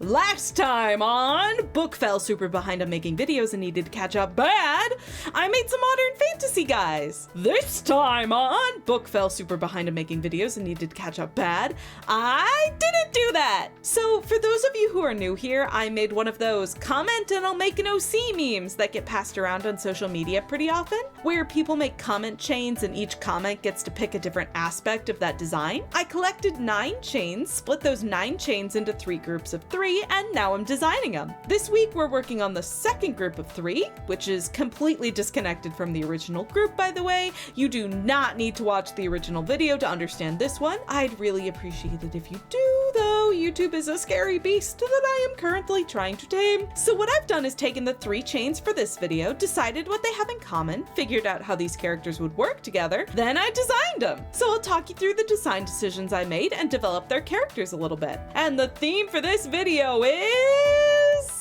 Last time on Book fell super behind on making videos and needed to catch up bad, I made some modern fantasy guys. This time on Book fell super behind on making videos and needed to catch up bad, I didn't do that. So for those of you who are new here, I made one of those comment and I'll make an OC memes that get passed around on social media pretty often, where people make comment chains and each comment gets to pick a different aspect of that design. I collected 9 chains, split those 9 chains into 3 groups of 3, and now I'm designing them. This week we're working on the second group of 3, which is completely disconnected from the original group, by the way. You do not need to watch the original video to understand this one. I'd really appreciate it if you do, though. YouTube is a scary beast that I am currently trying to tame. So what I've done is taken the 3 chains for this video, decided what they have in common, figured out how these characters would work together, then I designed them. So I'll talk you through the design decisions I made and develop their characters a little bit. And the theme for this video is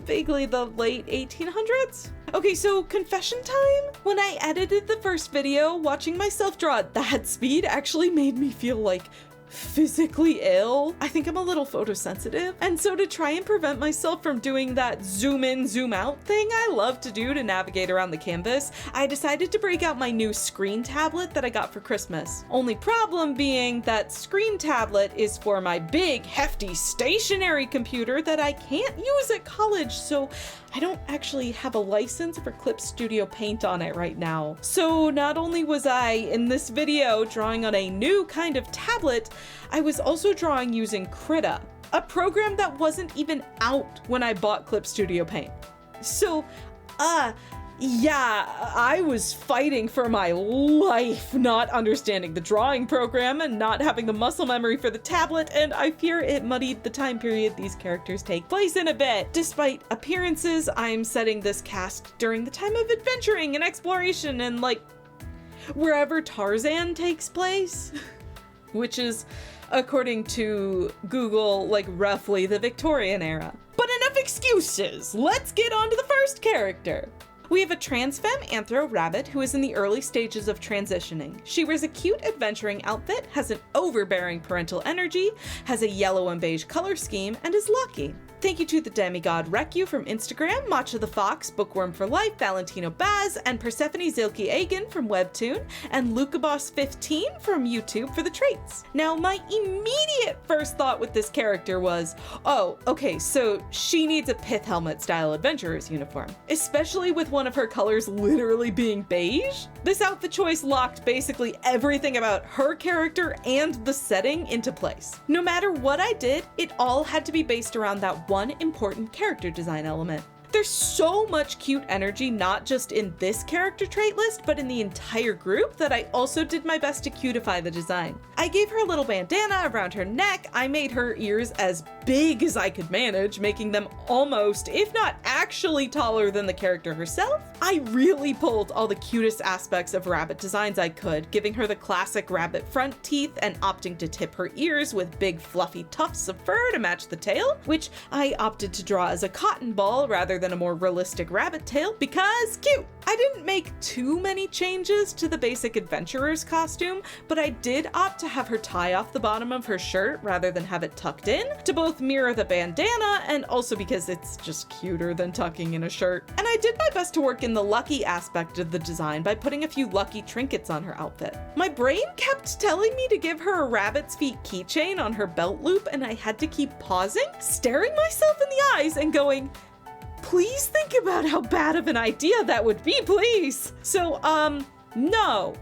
vaguely the late 1800s. Okay, so confession time. When I edited the first video, watching myself draw at that speed actually made me feel like physically ill. I think I'm a little photosensitive. And so to try and prevent myself from doing that zoom in, zoom out thing I love to do to navigate around the canvas, I decided to break out my new screen tablet that I got for Christmas. Only problem being that screen tablet is for my big, hefty, stationary computer that I can't use at college, so I don't actually have a license for Clip Studio Paint on it right now. So not only was I, in this video, drawing on a new kind of tablet, I was also drawing using Krita, a program that wasn't even out when I bought Clip Studio Paint. So, yeah, I was fighting for my life not understanding the drawing program and not having the muscle memory for the tablet, and I fear it muddied the time period these characters take place in a bit. Despite appearances, I'm setting this cast during the time of adventuring and exploration and, like, wherever Tarzan takes place, which is, according to Google, like, roughly the Victorian era. But enough excuses! Let's get on to the first character! We have a trans femme anthro rabbit who is in the early stages of transitioning. She wears a cute adventuring outfit, has an overbearing parental energy, has a yellow and beige color scheme, and is lucky. Thank you to the demigod Recu from Instagram, Matcha the Fox, Bookworm for Life, Valentino Baz, and Persephone Zilke Agan from Webtoon, and LucaBoss15 from YouTube for the traits. Now, my immediate first thought with this character was, oh, okay, so she needs a pith helmet style adventurer's uniform, especially with one of her colors literally being beige. This outfit choice locked basically everything about her character and the setting into place. No matter what I did, it all had to be based around that one important character design element. There's so much cute energy, not just in this character trait list, but in the entire group, that I also did my best to cutify the design. I gave her a little bandana around her neck. I made her ears as big as I could manage, making them almost, if not actually, taller than the character herself. I really pulled all the cutest aspects of rabbit designs I could, giving her the classic rabbit front teeth and opting to tip her ears with big fluffy tufts of fur to match the tail, which I opted to draw as a cotton ball rather than a more realistic rabbit tail because cute. I didn't make too many changes to the basic adventurer's costume, but I did opt to have her tie off the bottom of her shirt rather than have it tucked in, to both mirror the bandana and also because it's just cuter than tucking in a shirt. And I did my best to work in the lucky aspect of the design by putting a few lucky trinkets on her outfit. My brain kept telling me to give her a rabbit's feet keychain on her belt loop, and I had to keep pausing, staring myself in the eyes and going, please think about how bad of an idea that would be, please. So, no.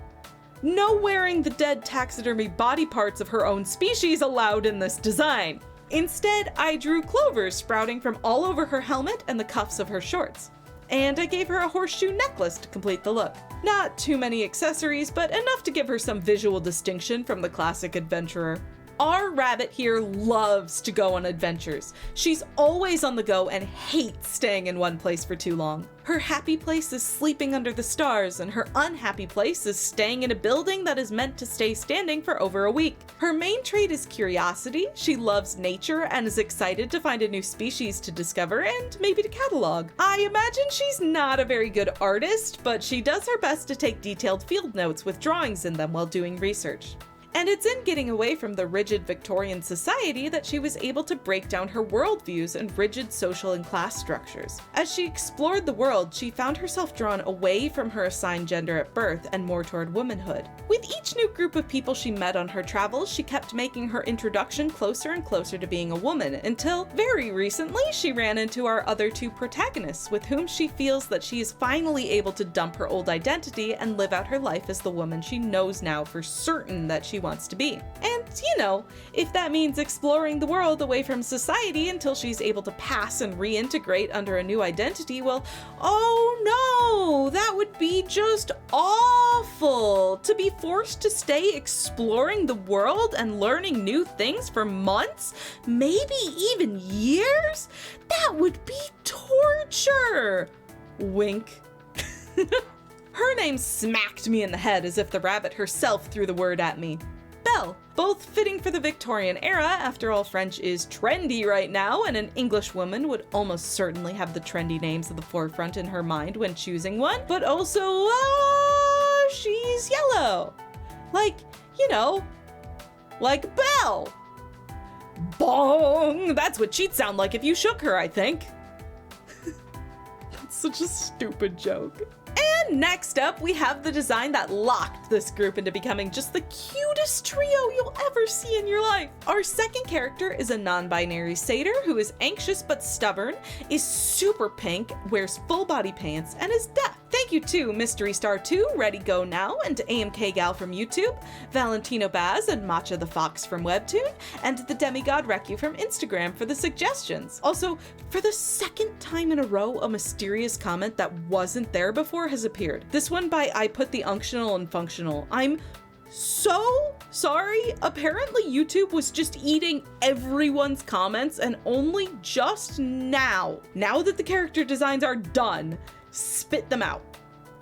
No wearing the dead taxidermy body parts of her own species allowed in this design. Instead, I drew clovers sprouting from all over her helmet and the cuffs of her shorts. And I gave her a horseshoe necklace to complete the look. Not too many accessories, but enough to give her some visual distinction from the classic adventurer. Our rabbit here loves to go on adventures. She's always on the go and hates staying in one place for too long. Her happy place is sleeping under the stars, and her unhappy place is staying in a building that is meant to stay standing for over a week. Her main trait is curiosity. She loves nature and is excited to find a new species to discover and maybe to catalog. I imagine she's not a very good artist, but she does her best to take detailed field notes with drawings in them while doing research. And it's in getting away from the rigid Victorian society that she was able to break down her worldviews and rigid social and class structures. As she explored the world, she found herself drawn away from her assigned gender at birth and more toward womanhood. With each new group of people she met on her travels, she kept making her introduction closer and closer to being a woman, until very recently she ran into our other two protagonists, with whom she feels that she is finally able to dump her old identity and live out her life as the woman she knows now for certain that she wants to be. And, you know, if that means exploring the world away from society until she's able to pass and reintegrate under a new identity, well, oh no, that would be just awful. To be forced to stay exploring the world and learning new things for months, maybe even years? That would be torture. Wink. Her name smacked me in the head as if the rabbit herself threw the word at me. Belle. Both fitting for the Victorian era, after all French is trendy right now, and an English woman would almost certainly have the trendy names at the forefront in her mind when choosing one, but also, she's yellow. Like, you know, like Belle. Bong! That's what she'd sound like if you shook her, I think. That's such a stupid joke. And next up, we have the design that locked this group into becoming just the cutest trio you'll ever see in your life. Our second character is a non-binary satyr who is anxious but stubborn, is super pink, wears full body pants, and is deaf. Thank you to Mystery Star 2, Ready Go Now, and to AMK Gal from YouTube, Valentino Baz and Matcha the Fox from Webtoon, and the Demigod Recu from Instagram for the suggestions. Also, for the second time in a row, a mysterious comment that wasn't there before has appeared. This one by I Put the Unctional and Functional. I'm so sorry. Apparently YouTube was just eating everyone's comments, and only just now that the character designs are done, spit them out.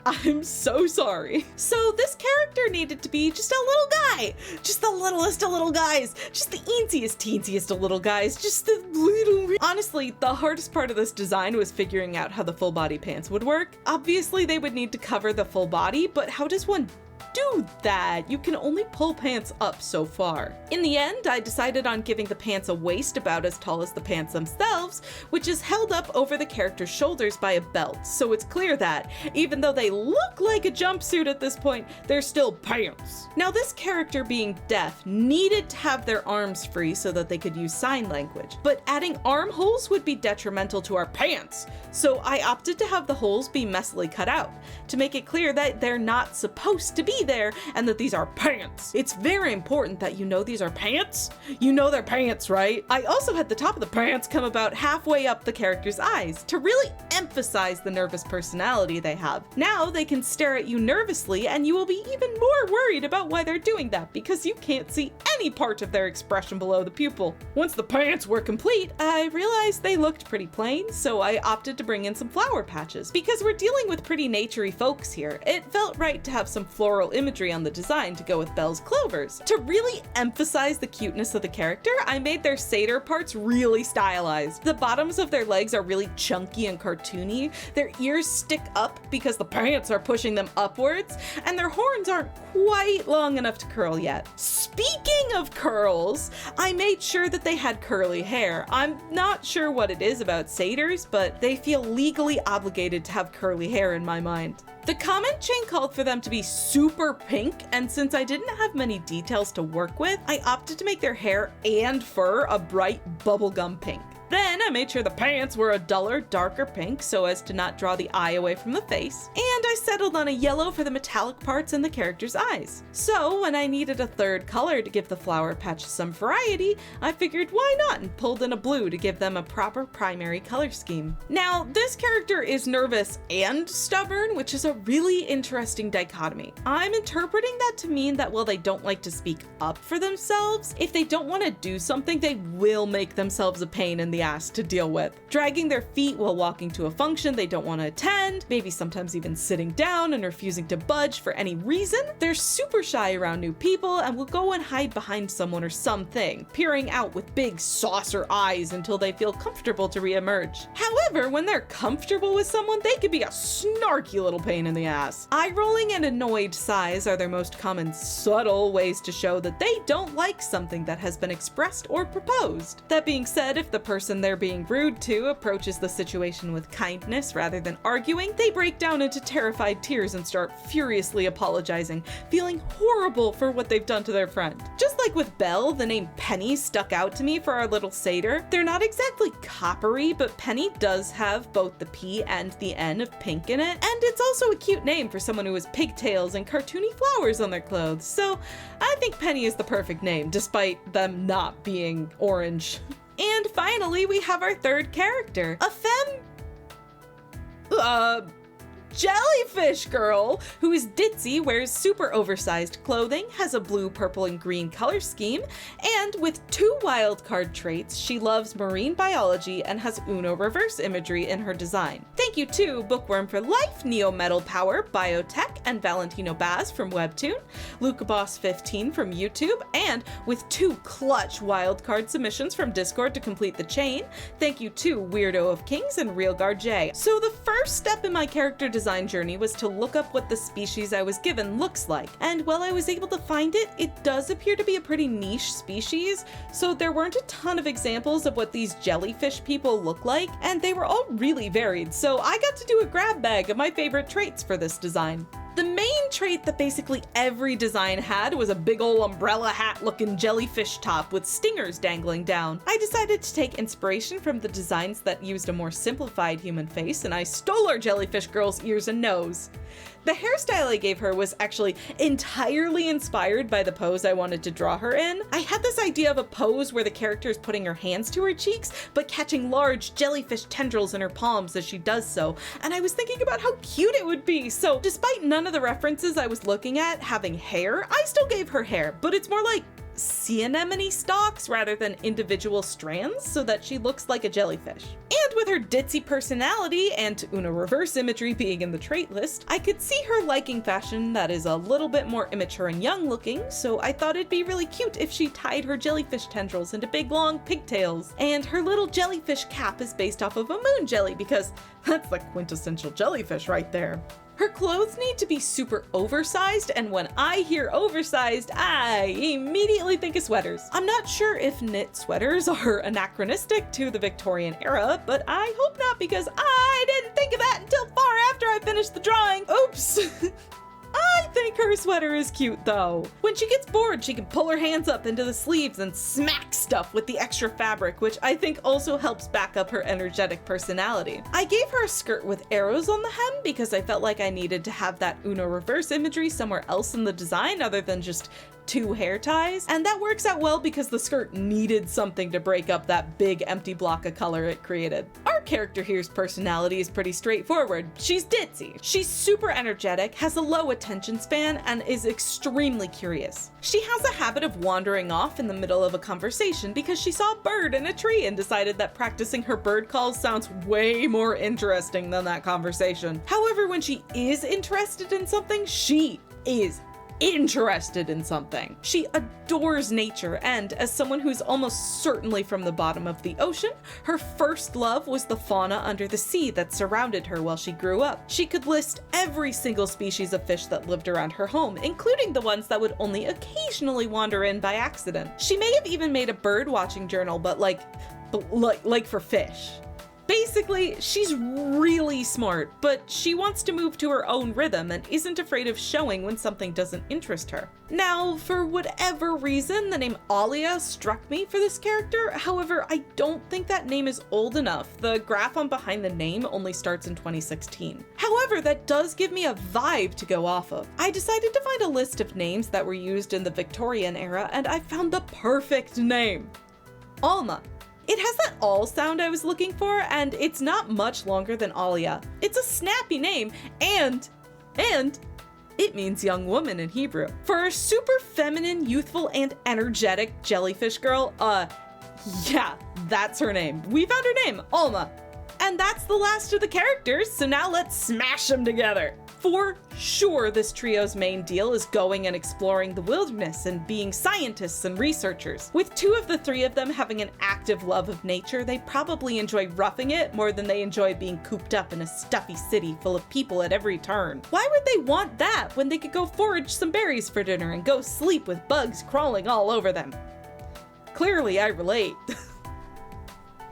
I'm so sorry. So this character needed to be just a little guy, just the littlest of little guys, just the teensiest of little guys, just the little... Honestly, the hardest part of this design was figuring out how the full body pants would work. Obviously they would need to cover the full body, but how does one do that? You can only pull pants up so far. In the end, I decided on giving the pants a waist about as tall as the pants themselves, which is held up over the character's shoulders by a belt, so it's clear that, even though they look like a jumpsuit at this point, they're still pants. Now this character, being deaf, needed to have their arms free so that they could use sign language, but adding armholes would be detrimental to our pants, so I opted to have the holes be messily cut out, to make it clear that they're not supposed to be there and that these are pants. It's very important that you know these are pants. You know they're pants, right? I also had the top of the pants come about halfway up the character's eyes to really emphasize the nervous personality they have. Now they can stare at you nervously and you will be even more worried about why they're doing that because you can't see any part of their expression below the pupil. Once the pants were complete, I realized they looked pretty plain, so I opted to bring in some flower patches. Because we're dealing with pretty naturey folks here, it felt right to have some floral imagery on the design to go with Belle's clovers. To really emphasize the cuteness of the character, I made their satyr parts really stylized. The bottoms of their legs are really chunky and cartoony, their ears stick up because the pants are pushing them upwards, and their horns aren't quite long enough to curl yet. Speaking of curls, I made sure that they had curly hair. I'm not sure what it is about satyrs, but they feel legally obligated to have curly hair in my mind. The comment chain called for them to be super pink, and since I didn't have many details to work with, I opted to make their hair and fur a bright bubblegum pink. Then I made sure the pants were a duller, darker pink so as to not draw the eye away from the face, and I settled on a yellow for the metallic parts and the character's eyes. So when I needed a third color to give the flower patches some variety, I figured why not and pulled in a blue to give them a proper primary color scheme. Now, this character is nervous and stubborn, which is a really interesting dichotomy. I'm interpreting that to mean that while they don't like to speak up for themselves, if they don't want to do something, they will make themselves a pain in the ass to to deal with. Dragging their feet while walking to a function they don't want to attend, maybe sometimes even sitting down and refusing to budge for any reason. They're super shy around new people and will go and hide behind someone or something, peering out with big saucer eyes until they feel comfortable to re-emerge. However, when they're comfortable with someone, they could be a snarky little pain in the ass. Eye-rolling and annoyed sighs are their most common subtle ways to show that they don't like something that has been expressed or proposed. That being said, if the person they're being rude to approaches the situation with kindness rather than arguing, they break down into terrified tears and start furiously apologizing, feeling horrible for what they've done to their friend. Just like with Belle, the name Penny stuck out to me for our little satyr. They're not exactly coppery, but Penny does have both the P and the N of pink in it, and it's also a cute name for someone who has pigtails and cartoony flowers on their clothes, so I think Penny is the perfect name, despite them not being orange. And finally, we have our third character, a jellyfish girl who is ditzy, wears super oversized clothing, has a blue, purple, and green color scheme, and with 2 wildcard traits, she loves marine biology and has Uno reverse imagery in her design. Thank you to Bookworm for Life, Neo Metal Power, Biotech, and Valentino Baz from Webtoon, LucaBoss15 from YouTube, and with 2 clutch wildcard submissions from Discord to complete the chain, thank you to Weirdo of Kings and Realguard J. So the first step in my character design journey was to look up what the species I was given looks like, and while I was able to find it, it does appear to be a pretty niche species, so there weren't a ton of examples of what these jellyfish people look like, and they were all really varied, so I got to do a grab bag of my favorite traits for this design. The main trait that basically every design had was a big ol' umbrella hat looking jellyfish top with stingers dangling down. I decided to take inspiration from the designs that used a more simplified human face, and I stole our jellyfish girl's ears and nose. The hairstyle I gave her was actually entirely inspired by the pose I wanted to draw her in. I had this idea of a pose where the character is putting her hands to her cheeks, but catching large jellyfish tendrils in her palms as she does so, and I was thinking about how cute it would be, so despite none of the references I was looking at having hair, I still gave her hair, but it's more like sea anemone stalks rather than individual strands so that she looks like a jellyfish. And with her ditzy personality and Uno reverse imagery being in the trait list, I could see her liking fashion that is a little bit more immature and young looking, so I thought it'd be really cute if she tied her jellyfish tendrils into big long pigtails. And her little jellyfish cap is based off of a moon jelly because that's the quintessential jellyfish right there. Her clothes need to be super oversized, and when I hear oversized, I immediately think of sweaters. I'm not sure if knit sweaters are anachronistic to the Victorian era, but I hope not because I didn't think of that until far after I finished the drawing. Oops! I think her sweater is cute though. When she gets bored, she can pull her hands up into the sleeves and smack stuff with the extra fabric, which I think also helps back up her energetic personality. I gave her a skirt with arrows on the hem because I felt like I needed to have that Uno reverse imagery somewhere else in the design other than just 2 hair ties, and that works out well because the skirt needed something to break up that big empty block of color it created. Our character here's personality is pretty straightforward. She's ditzy. She's super energetic, has a low attention span, and is extremely curious. She has a habit of wandering off in the middle of a conversation because she saw a bird in a tree and decided that practicing her bird calls sounds way more interesting than that conversation. However, when she is interested in something, she is interested in something. She adores nature, and as someone who's almost certainly from the bottom of the ocean, her first love was the fauna under the sea that surrounded her while she grew up. She could list every single species of fish that lived around her home, including the ones that would only occasionally wander in by accident. She may have even made a bird watching journal, but like for fish. Basically, she's really smart, but she wants to move to her own rhythm and isn't afraid of showing when something doesn't interest her. Now, for whatever reason, the name Alia struck me for this character. However, I don't think that name is old enough. The graph on behind the name only starts in 2016. However, that does give me a vibe to go off of. I decided to find a list of names that were used in the Victorian era, and I found the perfect name. Alma. It has that all sound I was looking for, and it's not much longer than Alia. It's a snappy name, and it means young woman in Hebrew. For a super feminine, youthful, and energetic jellyfish girl, Yeah, that's her name. We found her name, Alma. And that's the last of the characters, so now let's smash them together. For sure, this trio's main deal is going and exploring the wilderness and being scientists and researchers. With 2 of the 3 of them having an active love of nature, they probably enjoy roughing it more than they enjoy being cooped up in a stuffy city full of people at every turn. Why would they want that when they could go forage some berries for dinner and go sleep with bugs crawling all over them? Clearly, I relate.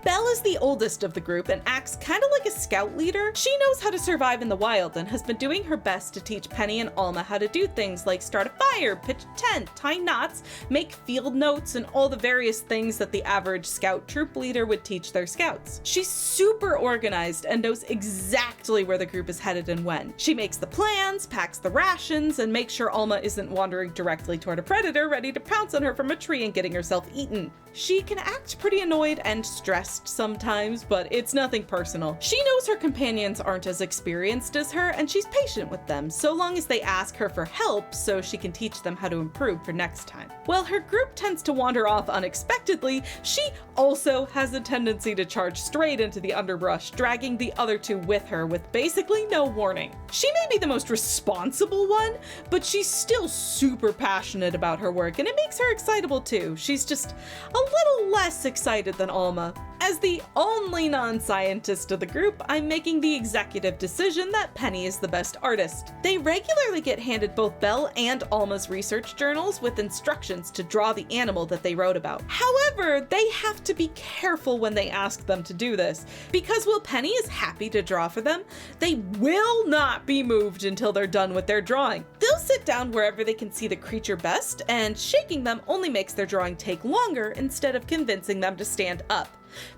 Belle is the oldest of the group and acts kind of like a scout leader. She knows how to survive in the wild and has been doing her best to teach Penny and Alma how to do things like start a fire, pitch a tent, tie knots, make field notes, and all the various things that the average scout troop leader would teach their scouts. She's super organized and knows exactly where the group is headed and when. She makes the plans, packs the rations, and makes sure Alma isn't wandering directly toward a predator ready to pounce on her from a tree and getting herself eaten. She can act pretty annoyed and stressed sometimes, but it's nothing personal. She knows her companions aren't as experienced as her, and she's patient with them, so long as they ask her for help so she can teach them how to improve for next time. While her group tends to wander off unexpectedly, she also has a tendency to charge straight into the underbrush, dragging the other 2 with her with basically no warning. She may be the most responsible one, but she's still super passionate about her work, and it makes her excitable too. She's just a little less excited than Alma. As the only non-scientist of the group, I'm making the executive decision that Penny is the best artist. They regularly get handed both Belle and Alma's research journals with instructions to draw the animal that they wrote about. However, they have to be careful when they ask them to do this, because while Penny is happy to draw for them, they will not be moved until they're done with their drawing. They'll sit down wherever they can see the creature best, and shaking them only makes their drawing take longer instead of convincing them to stand up.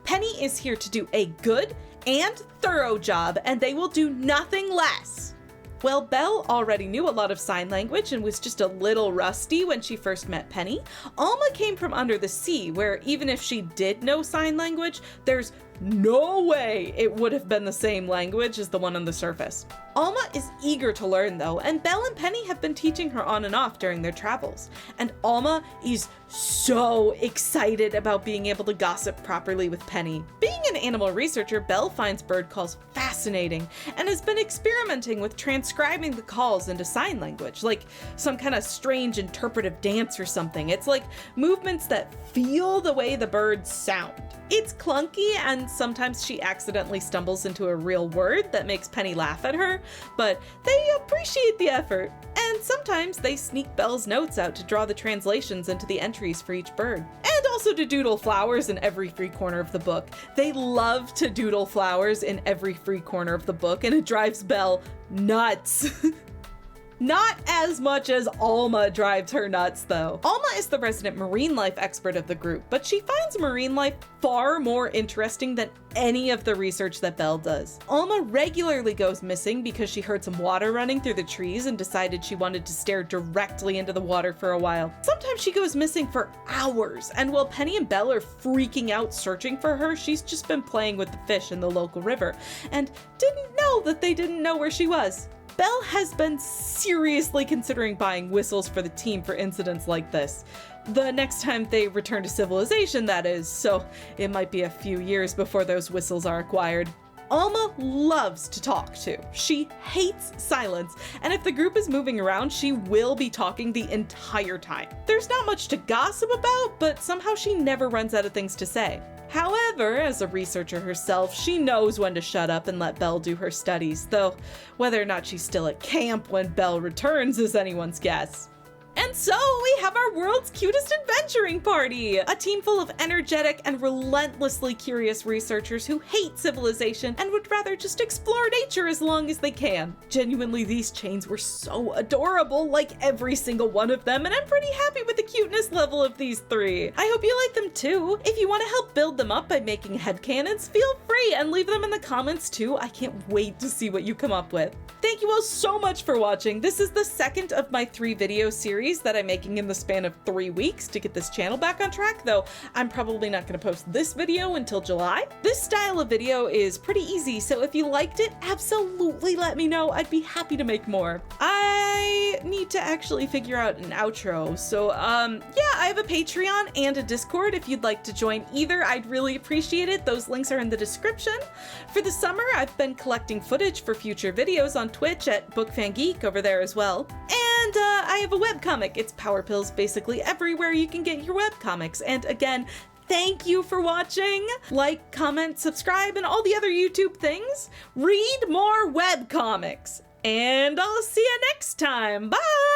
Penny is here to do a good and thorough job, and they will do nothing less. Well, Belle already knew a lot of sign language and was just a little rusty when she first met Penny. Alma came from under the sea, where even if she did know sign language, there's no way it would have been the same language as the one on the surface. Alma is eager to learn though, and Belle and Penny have been teaching her on and off during their travels. And Alma is so excited about being able to gossip properly with Penny. Being an animal researcher, Belle finds bird calls fascinating and has been experimenting with transcribing the calls into sign language, like some kind of strange interpretive dance or something. It's like movements that feel the way the birds sound. It's clunky, and sometimes she accidentally stumbles into a real word that makes Penny laugh at her, but they appreciate the effort. And sometimes they sneak Belle's notes out to draw the translations into the entries for each bird. And also to doodle flowers in every free corner of the book. They love to doodle flowers in every free corner of the book, and it drives Belle nuts. Not as much as Alma drives her nuts, though. Alma is the resident marine life expert of the group, but she finds marine life far more interesting than any of the research that Belle does. Alma regularly goes missing because she heard some water running through the trees and decided she wanted to stare directly into the water for a while. Sometimes she goes missing for hours, and while Penny and Belle are freaking out searching for her, she's just been playing with the fish in the local river and didn't know that they didn't know where she was. Belle has been seriously considering buying whistles for the team for incidents like this. The next time they return to civilization, that is, so it might be a few years before those whistles are acquired. Alma loves to talk too. She hates silence, and if the group is moving around, she will be talking the entire time. There's not much to gossip about, but somehow she never runs out of things to say. However, as a researcher herself, she knows when to shut up and let Belle do her studies, though whether or not she's still at camp when Belle returns is anyone's guess. And so we have our world's cutest adventuring party! A team full of energetic and relentlessly curious researchers who hate civilization and would rather just explore nature as long as they can. Genuinely, these chains were so adorable, like every single one of them, and I'm pretty happy with the cuteness level of these 3. I hope you like them too. If you want to help build them up by making headcanons, feel free and leave them in the comments too. I can't wait to see what you come up with. Thank you all so much for watching. This is the second of my 3 video series that I'm making in the span of 3 weeks to get this channel back on track, though I'm probably not going to post this video until July. This style of video is pretty easy, so if you liked it, absolutely let me know. I'd be happy to make more. I need to actually figure out an outro. So, yeah, I have a Patreon and a Discord if you'd like to join either. I'd really appreciate it. Those links are in the description. For the summer, I've been collecting footage for future videos on Twitch at BookFanGeek over there as well. And I have a webcomic. It's Power Pills basically everywhere you can get your webcomics. And again, thank you for watching. Like, comment, subscribe, and all the other YouTube things. Read more webcomics. And I'll see you next time. Bye!